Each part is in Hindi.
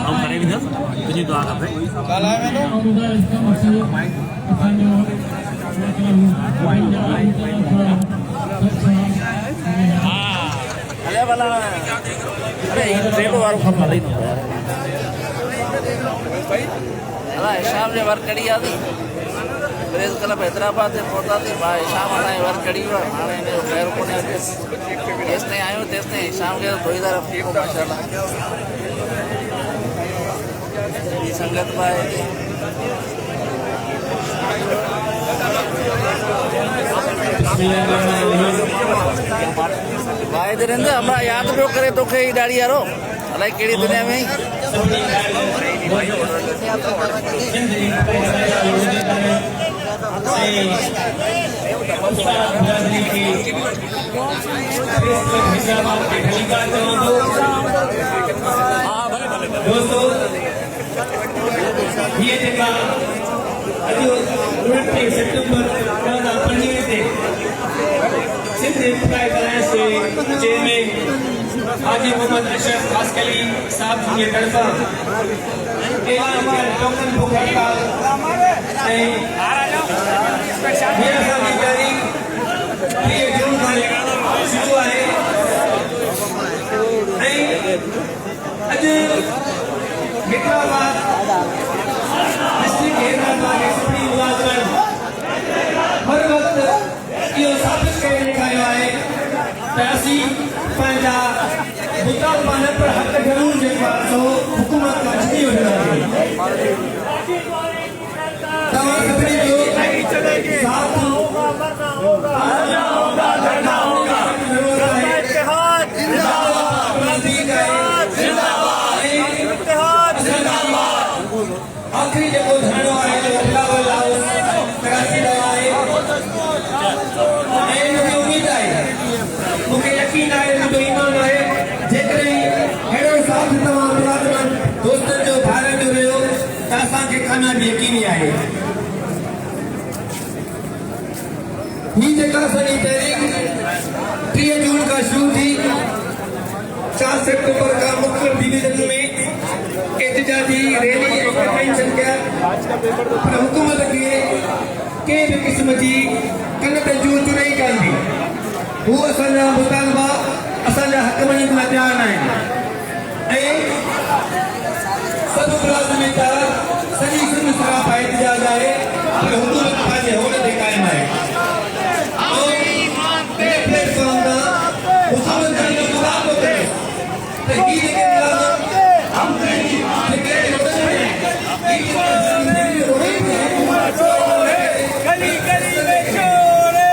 हम करे भी दस तुझी दुआ करते कल आए मैं अरे वाला अरे ट्रेन वालों का मालूम नहीं यार अरे शाम ने वर्क करी आती प्रेस क्लब हैदराबाद से पहुंचा थी भाई शाम आना वर्क करी हुआ माने ने पैर को ने तेस्ते आयो तेस्ते शाम के 2000 को माशाल्लाह ये संगत भाई भाई दरेंद्र हमरा याद पियो करे तो के दाढ़ी यारो अलाई केड़ी दुनिया में दोस्तों ये जेका अॼु 29 सितंबर 2025 ते सिंध इंतकाई कराइण से चेयरमैन हाजी मोहम्मद अशरफ कासकली साहब जी के तरफा टोकन बुक हड़ताल ऐं हींअर असांजी तारीख़ 30 जून खां शुरू आहे ऐं अॼु हैदराबाद डिस्ट्रिक्ट हैदराबाद एसपी मुलाज़िमनि हर वक़्तु इहो साबित करे ॾेखारियो आहे त असीं पंहिंजा मुतालबा न पर हक़ ज़रूर जेको आहे सो हुकूमत खां छॾी वठंदासीं तव्हां सभिनी जो साथ आखिरी जेको धरणो आहे जो कराची रहियो आहे ऐं मूंखे उमेद आहे मूंखे यकीन आहे मुंहिंजो ईमान आहे जेकॾहिं अहिड़ो साथ तव्हां मुलाज़िमनि दोस्तनि जो भाइरनि जो रहियो त असांखे कामयाबी यकीनी आहे ही जेका असांजी तहरीक 30 जून खां शुरू थी 4 सितंबर खां मुख़्तलिफ़ डिवीज़न में एहतजाजी रैली कन्वेंशन कया पर हुकूमत खे कंहिं बि क़िस्म जी कन ते जूत नहीं कंदी हू असांजा मुतालबा असांजा हक़ मञण लाइ तयार न आहिनि ऐं सभु मुलाज़िमनि जा सॼी सिंध सरापा एहतजाज आहे पर हुकूमत पंहिंजे होड़ ते क़ाइमु आहे प्लेटफॉर्म तां हुकूमत जो मुतालबो करे त ही जेके गली गली में शोरे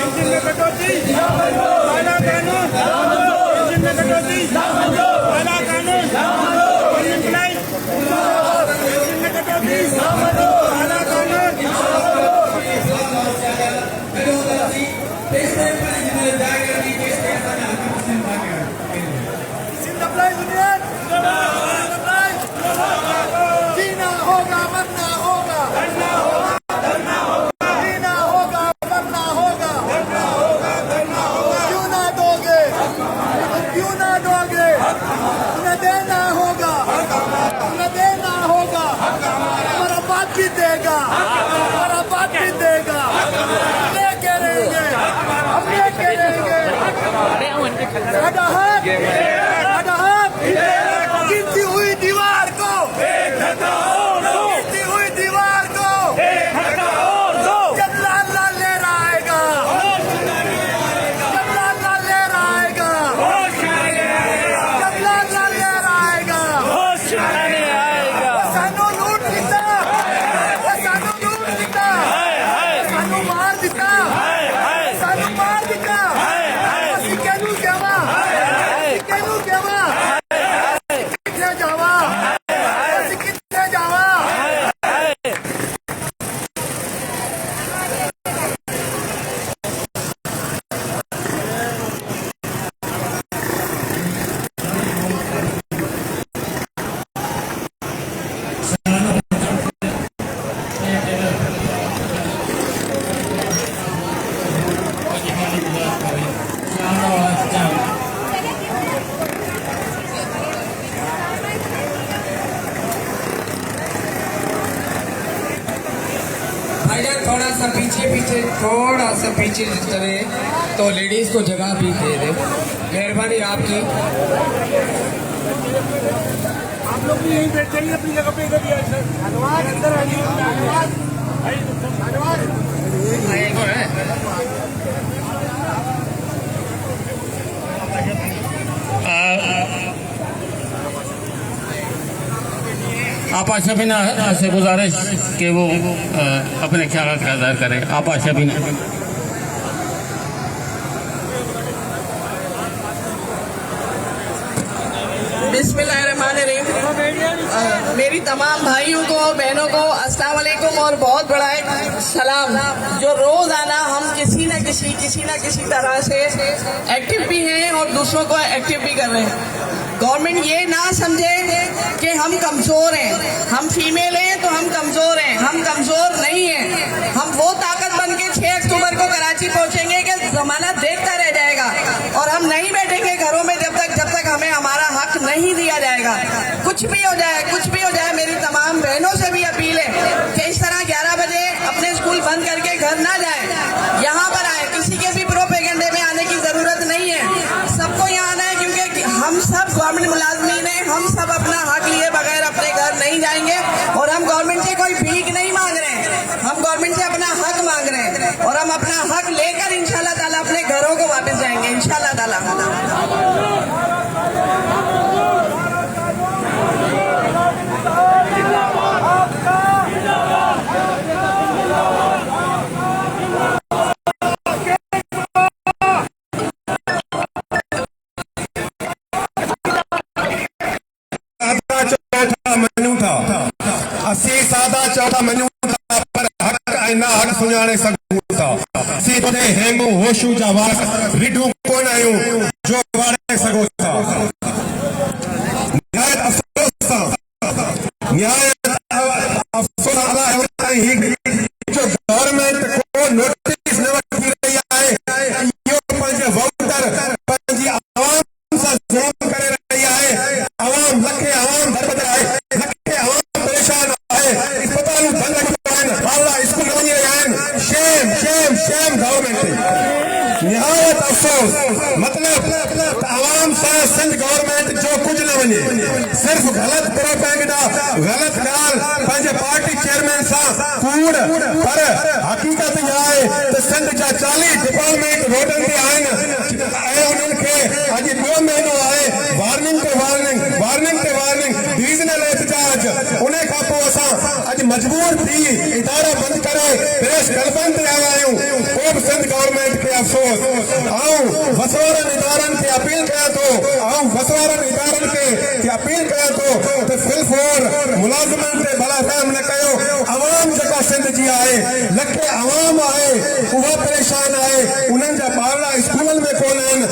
इंजन में कटौती काला कानून इंजन में कटौती काला कानून इंजन में कटौती काला कानून जिंदाबाद दुनिया जीना होगा मरना होगा करना होगा करना होगा जीना होगा मरना होगा करना होगा करना होगा क्यों ना दोगे तुम्हें देना होगा हमारा बात भी देगा लेके रहेंगे हम लेके रहेंगे गिरती हुई दीवार को जब लाल लाल लहरा आएगा सानू लूट दिता सानू मार दिता ਅਸੀਂ ਕਿਹਨੂੰ थोड़ा सा पीछे चले तो लेडीज को जगह भी दे दे, मेहरबानी आपकी। आप लोग भी यहीं बैठ जाइए अपनी जगह पे, इधर ही आइए सर। धन्यवाद, अंदर आइए। धन्यवाद। आपा शबीना से गुजारिश कि वो अपने ख्याल का इज़हार करें। आपा शबीना। बिस्मिल्लाहिर्रहमानिर्रहीम। मेरी तमाम भाइयों को और बहनों को अस्सलाम वालेकुम और बहुत बड़ा एक सलाम। जो रोजाना हम किसी न किसी तरह से एक्टिव भी हैं और दूसरों को एक्टिव भी कर रहे हैं। गवर्नमेंट ये ना समझे कि हम कमजोर हैं, हम फीमेल हैं तो हम कमजोर हैं। हम कमजोर नहीं हैं। हम वो ताकत बन के 6 अक्टूबर को कराची पहुंचेंगे कि जमाना देखता रह जाएगा और हम नहीं बैठेंगे घरों में जब तक हमें हमारा हक नहीं दिया जाएगा। कुछ भी हो जाए मेरी तमाम बहनों से भी अपील है कि इस तरह 11 बजे अपने स्कूल बंद करके घर ना जाए, यहाँ पर आए। किसी के भी प्रोपेगेंडे में आने की जरूरत नहीं है। सबको यहाँ आना है क्योंकि हम सब गवर्नमेंट मुलाजमीन हैं। हम सब अपना हक लिए बगैर अपने घर नहीं जाएंगे और हम गवर्नमेंट से कोई भीख नहीं मांग रहे हैं। हम गवर्नमेंट से अपना हक मांग रहे हैं और हम अपना हक लेकर इंशाल्लाह ताला अपने घरों को वापस जाएंगे इंशाल्लाह ताला। असी सादा चौथा मनु था पर हक आईना हक सुञाणे सघूं था। असी तोड़े हेंगू होशू जा वास रिढू कोन आयूं जो वाड़े सघो था। न्याय अफसोस आला है जो गवर्नमेंट को नोटिस न वठी रही है। यो पंहिंजे वोटर पंहिंजी आवाम सां जुल्म करे रही है। आवाम लखे आवाम बर्बाद आहे, लखे आवाम परेशान आहे। अस्पताल बंद रखिया वाला स्कूल वञी रहिया आहिनि। Shame government. निहायत अफसोस मतलब आवाम सां सिंध गवर्नमेंट जो कुछ न वञे, सिर्फ गलत प्रोपेगेंडा, गलत ॻाल्हि पंहिंजे पार्टी चेयरमैन सां कूड़। पर हकीकत इहा आहे त सिंध जा 40 डिपार्टमेंट रोडनि ते आहिनि ऐं उन्हनि खे अॼु 2 महीनो आहे वार्निंग ते वार्निंग डिवीजनल एहतजाज। उन खां पोइ असां अॼु मजबूर थी इदारा बंदि करे प्रेस क्लबनि ते आया आहियूं। को बि सिंध गवर्नमेंट खे अफ़सोस। ऐं वसवारनि इदारनि खे अपील कयां थो त फिलफोर मुलाज़िमनि ते भला रहम न कयो। अवाम जेका सिंध जी आहे, लखे अवाम आहे, उहा परेशान आहे। उन्हनि जा ॿार स्कूलनि में कोन आहिनि।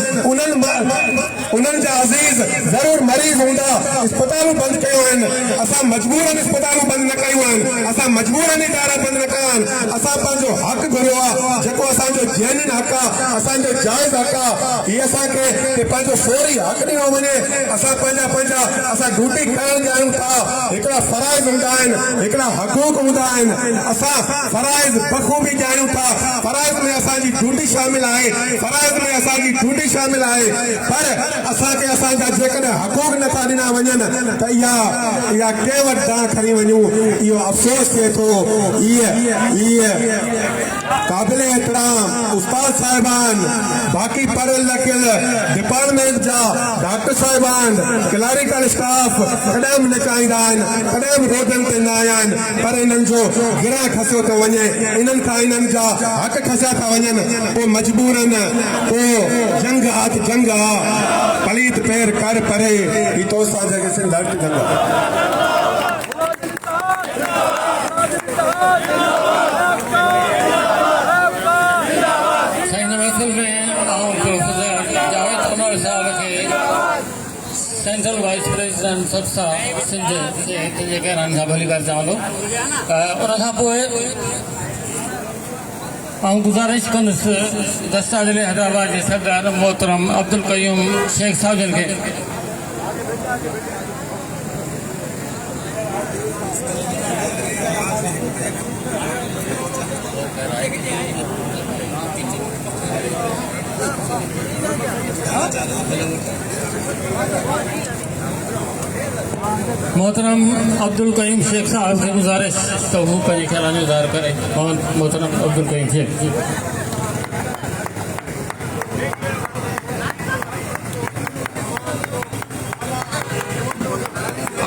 उन्हनि जा अज़ीज़ ज़रूर मरीज़ हूंदा। अस्पतालूं बंदि कयूं आहिनि। असां मजबूरन अस्पतालूं बंदि न कयूं आहिनि। असां मजबूरन इदारा बंदि न कया आहिनि। असां पंहिंजो हक़ घुरियो आहे जेको असांजो जेन्युइन हक़ आहे, असांजो जाइज़ हक़ आहे। हीअ असांखे पंहिंजो फौरी हक़ ॾिनो वञे। असां पंहिंजा असां ड्यूटी करण चाहियूं था। हिकिड़ा फराइज़ हूंदा आहिनि, हिकिड़ा हक़ूक़ हूंदा आहिनि। असां फराइज़ बख़ूबी ॼाणूं था। फराइज़ में असांजी ड्यूटी शामिल आहे, पर असांखे असांजा जेकॾहिं हक़ूक़ नथा ॾिना वञनि त इहा कंहिं वटि दाण खणी वञूं। इहो अफ़सोस थिए थो। इहे क़ाबिल एहतराम उस्ताद साहिबान, बाक़ी पढ़ियल लिखियल डिपार्टमेंट जा डॉक्टर साहिबान, क्लरिकल स्टाफ कॾहिं बि न चाहींदा आहिनि, कॾहिं बि रोडनि ते न आया आहिनि। पर इन्हनि जो गिरह खसियो थो वञे, इन्हनि खां इन्हनि जा हक़ खसिया था वञनि। पोइ मजबूरन जंग आहे, पलीत पैर कर परे ही तो सा जगह से लड़ जंग। सेंट्रल वाइस प्रेसिडेंट सत्सा सिंध जे कहरनि सां भली करे चवां थो। उन खां पोइ गुजारिश कंदुसि दस्ता ज़िले हैदराबाद के सरदार मोहतरम अब्दुल कयूम शेख साहब जन के मोहतरम अब्दुल करीम शेख साहब से गुजारिश तो वो पंहिंजे ख्याल जो ज़ाहिर करे। मोहतरम अब्दुल करीम शेख।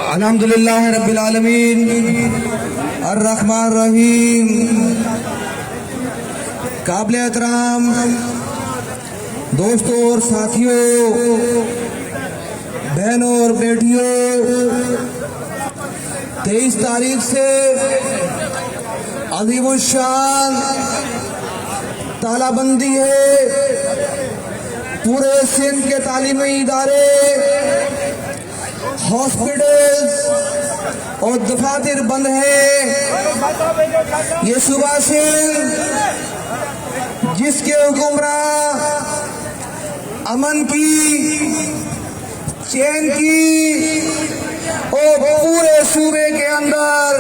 अल्हम्दुलिल्लाह रब्बिल आलमीन अर्रहमान रहीम। काबिल एहतराम दोस्तों और साथियों, बहनों और बेटियों, 23 तारीख से अज़ीमुश्शान तालाबंदी है। पूरे सिंध के तालीमी इदारे, हॉस्पिटल्स और दफातर बंद है। ये सुबह से जिसके हुक्मरान अमन की, चैन की और पूरे सूबे के अंदर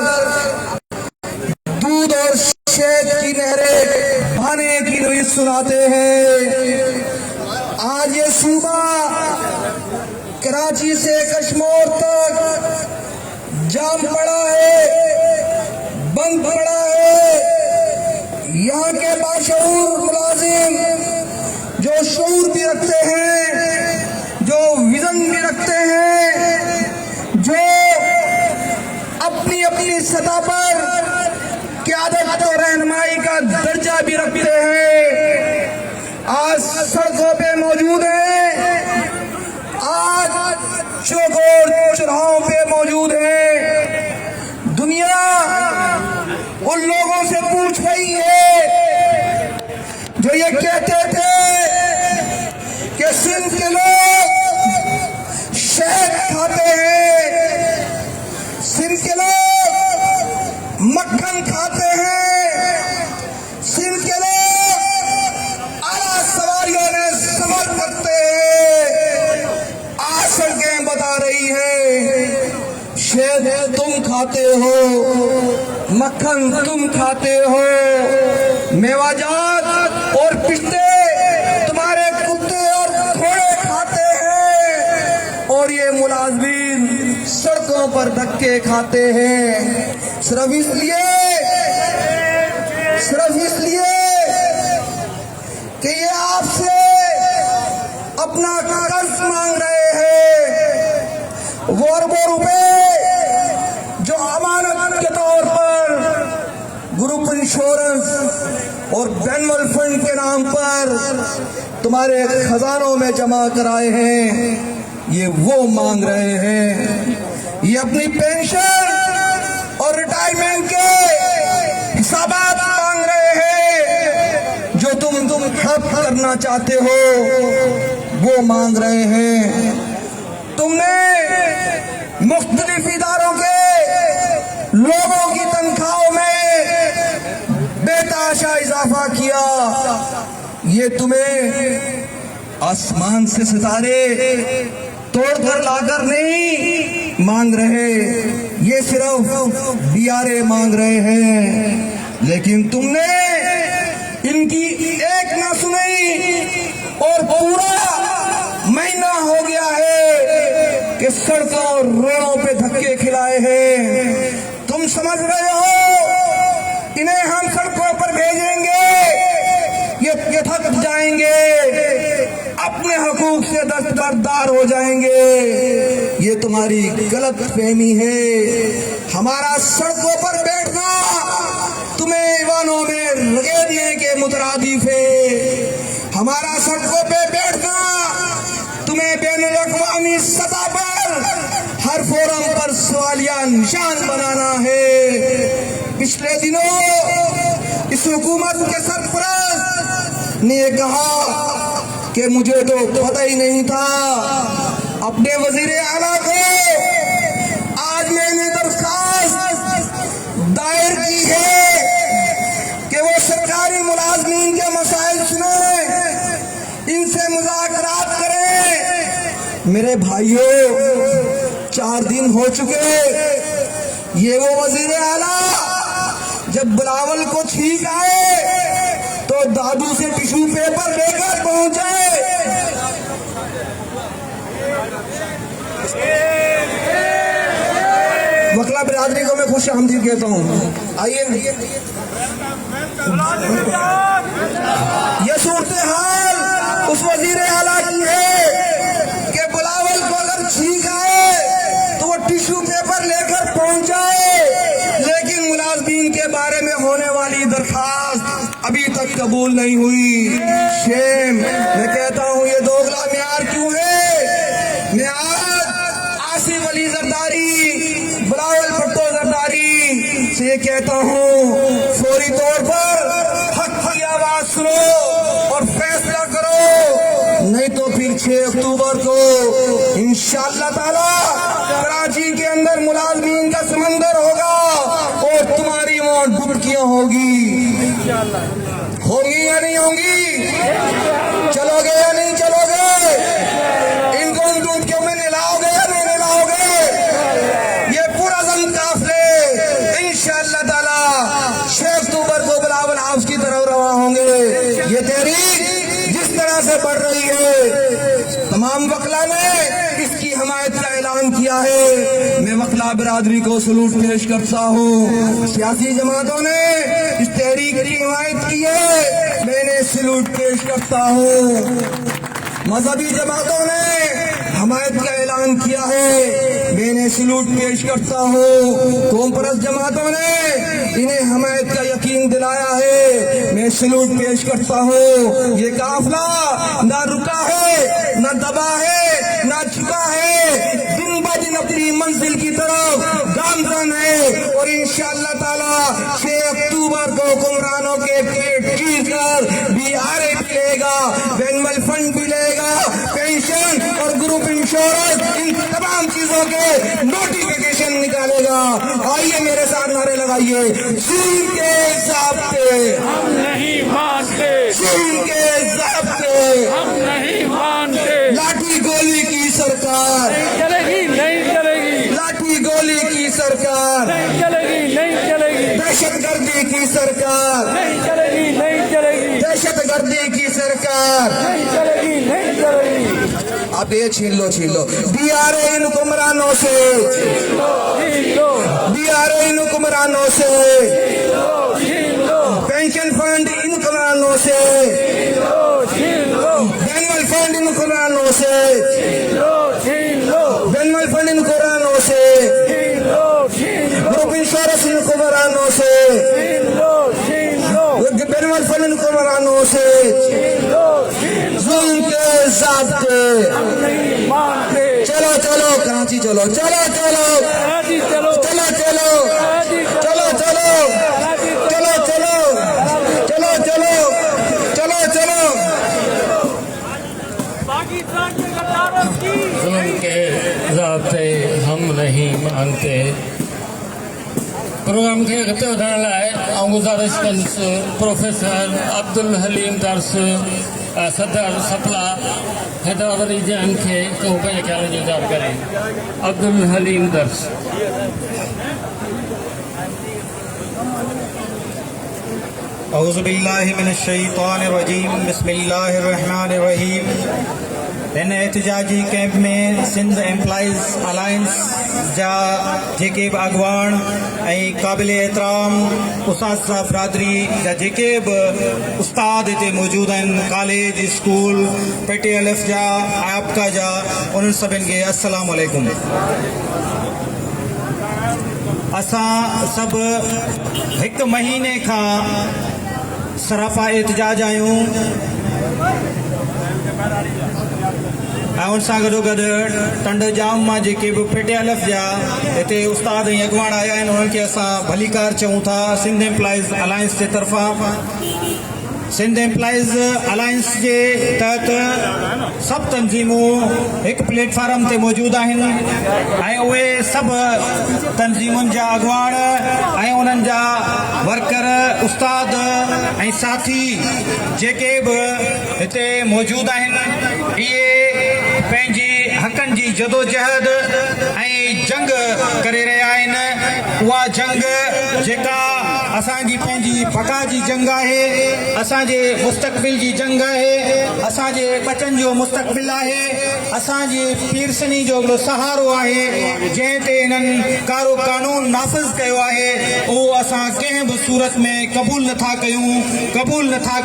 दूध और शहद की नहरें बहाने की नुईद सुनाते हैं। आज ये सूबा कराची से कश्मीर तक जाम पड़ा है, बंद पड़ा है। यहाँ के बाशऊर मुलाजिम जो शऊर भी रखते हैं, जो विजन भी रखते हैं, जो अपनी अपनी सतह पर क़यादत और रहनुमाई का दर्जा भी रखते हैं, आज सड़कों पे मौजूद हैं, आज चौकोर चौराहों पे मौजूद है। दुनिया उन लोगों से पूछ रही है जो ये कहते थे कि सिंध के लोग शहद खाते हैं, सिंध के लोग मक्खन खाते हैं, सिंध के लोग आला सवारियों में सफर करते हैं। आज सड़कें बता रही है शहद तुम खाते हो, मक्खन तुम खाते हो, मेवाजात और पिस्ते तुम्हारे कुत्ते और घोड़े खाते हैं, और ये मुलाजिमीन सड़कों पर धक्के खाते हैं। सिर्फ इसलिए कि ये आपसे अपना कर्ज मांग रहे हैं। वो रुपए जो अमानत के तौर पर ग्रुप इंश्योरेंस और बैनुअल फंड के नाम पर तुम्हारे खजानों में जमा कराए हैं, ये वो मांग रहे हैं। ये अपनी पेंशन और रिटायरमेंट के हिसाबात मांग रहे हैं। जो तुम हड़प करना चाहते हो वो मांग रहे हैं। तुमने मुख्तलिफ इदारों के लोगों की तनख्वाहों में बेतहाशा इजाफा किया। ये तुम्हें आसमान से सितारे तोड़ कर लाकर नहीं मांग रहे, ये सिर्फ दियारे मांग रहे हैं। लेकिन तुमने इनकी एक ना सुनी और पूरा महीना हो गया है कि सड़कों और रोडों पे धक्के खिलाए हैं। तुम समझ रहे हो इन्हें हम सड़कों पर भेजेंगे, ये थक जाएंगे, अपने हकूक से दस्तबरदार हो जाएंगे। ये तुम्हारी गलत फहमी है। हमारा सड़कों पर बैठना तुम्हें ईवानों में रगेदने के मुतरादिफ है। हमारा सड़कों पे बैठना तुम्हें बैनुल-अक़वामी सतह पर हर फोरम पर सवालिया निशान बनाना है। पिछले दिनों इस हुकूमत के सरपरस्त ने कहा कि मुझे तो पता ही नहीं था। अपने वजीर आला को आज मैंने दरखास्त दायर की है कि वो सरकारी मुलाजमीन के मसाइल सुने, इनसे मुज़ाकरात करें। मेरे भाइयों, 4 दिन हो चुके ये वो वजीर आला जब बिलावल को छींक आए तो दादू से टिश्यू पेपर लेकर पहुंचे। वकला बिरादरी को मैं खुश आमदीद कहता हूँ। आइए, ये सूरत हाल उस वजीर आला की है कि बिलावल को अगर छींक आए तो वो टिश्यू पेपर लेकर पहुंचाए, लेकिन मुलाजमीन के बारे में होने वाली दरखास्त अभी तक कबूल नहीं हुई। शेम। मैं कहता हूँ ये दोगला म्यार क्यों है? मैं आज आसिफ अली जरदारी, बिलावल भुट्टो जरदारी से ये कहता हूँ, फौरी तौर पर हक की आवाज सुनो और फैसला करो, नहीं तो फिर 6 अक्टूबर को इंशाअल्लाह ताला कराची के अंदर मुलाजमीन का समंदर होगा और तुम्हारी मौत डुबकियां होगी। होंगी या नहीं होंगी? चलोगे या नहीं चलोगे? इनको उन डुबकियों में नहलाओगे या नहीं नहलाओगे? ये पूरा जम काफिले इंशाअल्लाह ताला 6 अक्टूबर को बिलावल हाउस की तरफ रवा होंगे। ये तहरीक जिस तरह से बढ़ रही है, तमाम वकला ने इसकी हमायत का ऐलान किया है। मैं वकला बिरादरी को सलूट पेश करता हूँ। सियासी जमातों ने इस तहरीक की हिमायत की है, मैंने सलूट पेश करता हूँ। मजहबी जमातों ने हमायत का ऐलान किया है, मैंने सलूट पेश करता हूँ। कौम परस्त जमातों ने इन्हें हमायत का यकीन दिलाया है, मैं सलूट पेश करता हूँ। ये काफिला ना रुका है, ना दबा है, ना झुका है, दिन ब दिन अपनी मंजिल की तरफ गामजन है और इंशाअल्लाह ताला 6 अक्टूबर को हुक्मरानों के पेट चीर कर BRA भी लेगा, एनुअल फंड भी लेगा, पेंशन और ग्रुप इंश्योरेंस, इन तमाम चीजों के नोटिफिकेशन निकालेगा। आइए मेरे साथ नारे लगाइए, सीन के ज़ाब्ते हम नहीं मानते, सीन के ज़ाब्ते हम नहीं मानते। लाठी गोली की सरकार, नहीं चलेगी, नहीं चलेगी, लाठी गोली की सरकार, नहीं चलेगी, नहीं चलेगी, दहशतगर्दी की सरकार, नहीं चलेगी, नहीं चलेगी, दहशतगर्दी की सरकार। नहीं चलेगी, नहीं चलेगी। अब ये छीन लो BRA इन हुक्मरानों से, BRA इन हुक्मरानों से, पेंशन फंड इन हुक्मरानों से, एनुअल फंड इन हुक्मरानों से, एनुअल फंड इन हुक्मरानों से, ग्रुप इंश्योरेंस इन हुक्मरानों से, एनुअल फंड इन हुक्मरानों से, जुल्म के ज़ाब्ते। चलो चलो कराची चलो, चलो चलो चलो, चलो चलो चलो चलो चलो चलो चलो चलो चलो चलो। जुल्म के ज़ाब्ते हम नहीं मानते। प्रोग्राम खे अॻिते वधाइण लाइ आउं गुज़ारिश कंदुसि प्रोफेसर अब्दुल हलीम दर्स सदर सपला हैदराबादी जन खे को पंहिंजे ख़्याल जो इज़हार करें। अब्दुल हलीम दर्स। औज़ु बिल्लाहि मिनश शैतानिर रजीम, बिस्मिल्लाहिर रहमानिर रहीम। इन एहतजाजी कैंप में सिंध एम्प्लॉइज़ अलायंस जा जेके बि अॻवान ऐं क़ाबिल एहतराम उस्ताद बिरादरी जा जेके बि उस्ताद हिते मौजूदु आहिनि, कॉलेज स्कूल PTLF जा आपका जा, उन्हनि सभिनि खे अस्सलाम वालेकुम। असां सभु 1 महीने खां सरापा एहतजाज आहियूं ऐं उन सां गॾोगॾु टंड जाम मां जेके बि PTLF जा हिते उस्ताद ऐं अॻवान आया आहिनि, उन्हनि खे असां भलीकार चऊं था। सिंध एम्प्लॉइज़ अलायंस जे तरफ़ां सिंध एम्प्लॉइज़ अलायंस जे तहत सभु तंज़ीमूं हिकु प्लेटफार्म ते मौजूदु आहिनि ऐं उहे सभु तंज़ीमुनि जा अॻवान ऐं उन्हनि जा वर्कर, उस्ताद ऐं साथी जेके बि हिते मौजूदु आहिनि, इहे पंहिंजी हक़नि जी जदोजहद ऐं जंग करे रहिया आहिनि उहा जंग जेका असांजी पंहिंजी बका जी जंग आहे, असांजे मुस्तक़बिल जी जंग आहे, असांजे बचनि जो मुस्तक़बिल आहे, असांजी पीरसनी जो हिकिड़ो सहारो आहे जंहिं ते इन्हनि कारो कानून नाफ़िज़ कयो आहे, उहो असां कंहिं बि सूरत में क़बूल नथा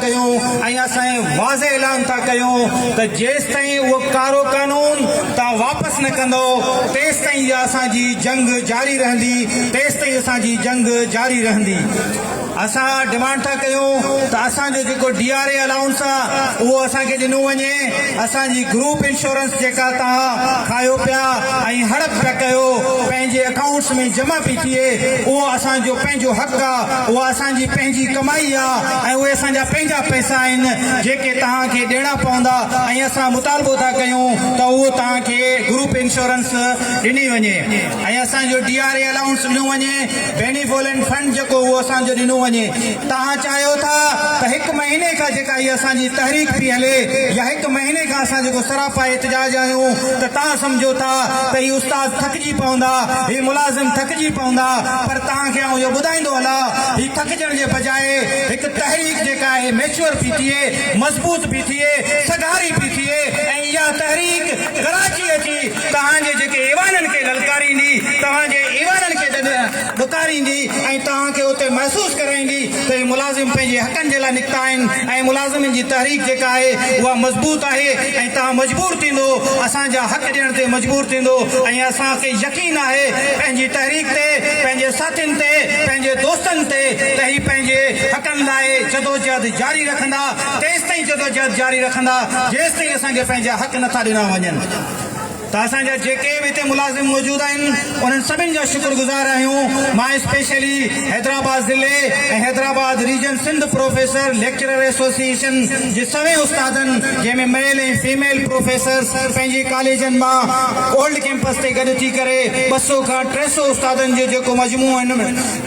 कयूं ऐं असां वाज़े ऐलान था कयूं त जेसि ताईं उहो कारो कानून तव्हां वापसि न कंदो तेसि ताईं इहा असांजी जंग जारी रहंदी, तेसि ताईं असांजी जंग जारी रहंदी। असां डिमांड था कयूं त असांजो जेको DRA अलाउंस आहे उहो असांखे ॾिनो वञे, असांजी ग्रुप इंश्योरेंस जेका तव्हां खायो पिया ऐं हड़प पिया कयो पंहिंजे अकाउंट्स में जमा पई थिए, उहो असांजो पंहिंजो हक़ आहे, उहा असांजी पंहिंजी कमाई आहे ऐं उहे असांजा पंहिंजा पैसा आहिनि जेके तव्हांखे ॾियणा पवंदा ऐं असां मुतालबो था कयूं त उहो तव्हांखे ग्रुप इंश्योरेंस ॾिनी वञे ऐं असांजो DRA अलाउंस ॾिनो वञे, बेनिवोलेंट फंड जेको उहो असांजो ॾिनो वञे। तव्हां चाहियो था त 1 महीने खां जेका इहा असांजी तहरीक पई हले या 1 महीने खां असां जेको सरापा एहतजाज आहियूं त तव्हां सम्झो था त हीअ उस्ताद थकिजी पवंदा, हीअ मुलाज़िम थकिजी पवंदा, पर तव्हांखे आउं इहो ॿुधाईंदो हलां हीअ थकिजण जे बजाए हिकु तहरीक जेका आहे मैच्योर पई थिए, मज़बूत पई थिए, सगारी पई थिए ऐं इहा तहरीक कराची अची तव्हांजे जेके ईवाननि खे ललकारींदी, तव्हांजे ईवाननि खे ॾुकारींदी ऐं तव्हांखे उते महसूसु कराईंदी त हीअ मुलाज़िम पंहिंजे हक़नि जे लाइ निकिता आहिनि ऐं मुलाज़िमनि जी तहरीक जेका आहे उहा मज़बूत आहे ऐं तव्हां मजबूर थींदो, असांजा हक़ ॾियण ते मजबूर थींदो ऐं असांखे यकीन आहे पंहिंजी तहरीक ते, पंहिंजे साथियुनि ते, पंहिंजे दोस्तनि ते त हीअ पंहिंजे हक़नि लाइ जदोजहद जारी रखंदा, तेसि ताईं जदोजहद जारी रखंदा जेसि ताईं असांखे पंहिंजा हक़ नथा ॾिना वञनि। त असांजा जेके बि हिते मुलाज़िम मौजूदु आहिनि उन्हनि सभिनि जा शुक्रगुज़ार आहियूं। मां स्पेशली हैदराबाद ज़िले ऐं Hyderabad region Sindh professor lecturer association जे सभई उस्तादनि जंहिंमें मेल ऐं फीमेल प्रोफेसर्स पंहिंजे कॉलेजनि मां ओल्ड कैंपस ते गॾु थी करे 200 खां 300 उस्तादनि जो जेको मजमू हिन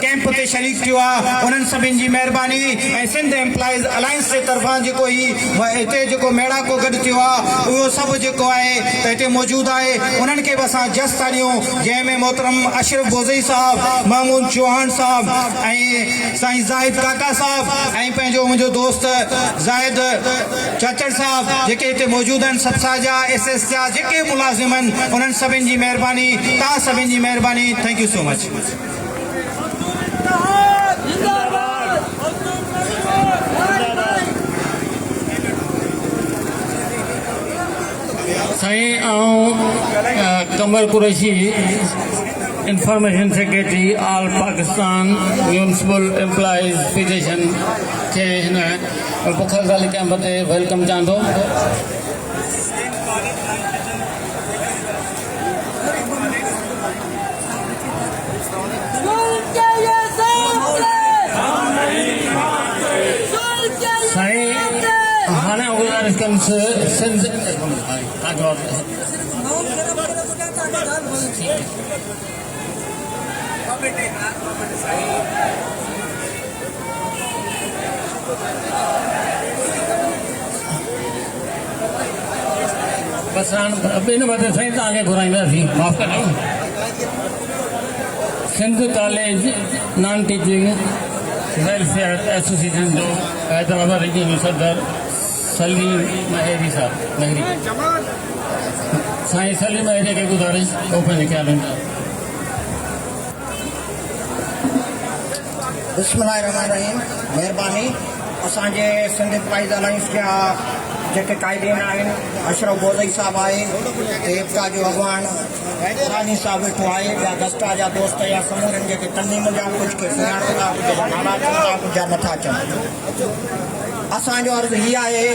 कैंप ते शरीक थियो आहे, उन्हनि सभिनि जी महिरबानी ऐं सिंध एम्प्लॉइज़ अलायंस जे तरफ़ां जेको हिते जेको मेड़ाको गॾु थियो आहे उहो सभु जेको आहे त हिते मौजूदु उन्हनि खे बि असां जस था ॾियूं, जंहिंमें मोहतरम अशरफ बोज़ई साहब, महमूद चौहान साहब ऐं साईं ज़ाहिद काका साहब ऐं पंहिंजो मुंहिंजो दोस्त ज़ाहिद चाचड़ साहब जेके हिते मौजूदु आहिनि, सब्सा जा SS जा जेके मुलाज़िम आहिनि उन्हनि सभिनि जी महिरबानी, तव्हां सभिनि जी महिरबानी। Thank you so much. साईं ऐं Qamar Qureshi information secretary all Pakistan municipal employees federation खे हिन बुखर ज़ाली कैंप ते वेलकम चां थो। हाणे गुज़ारिश कंदुसि सिंध बसि हाणे ॿिनि वधि साईं तव्हांखे घुराईंदासीं, माफ़ु कजो। Sindh college non teaching welfare association जो हैदराबाद रीजन सदर सलीम महरी साहब महरी साईं सलीम महरी खे गुज़ारिश पंहिंजे ख्याल में। बिस्मिल्लाहिर्रहमानिर्रहीम। महिरबानी। असांजे सिंध एम्प्लॉइज़ अलायंस जा जेके कायदीन आहिनि, अशरफ बोज़ई साहब आहे, एप्का जो अॻवान रानी साहब वेठो आहे, ॿिया दस्ता जा दोस्त या समूरनि जेके तंज़ीम जा कुझु खे सुञाणो था, कुझु नाला चवंदा, कुझु नथा चवनि। असांजो अर्ज़ु हीअ आहे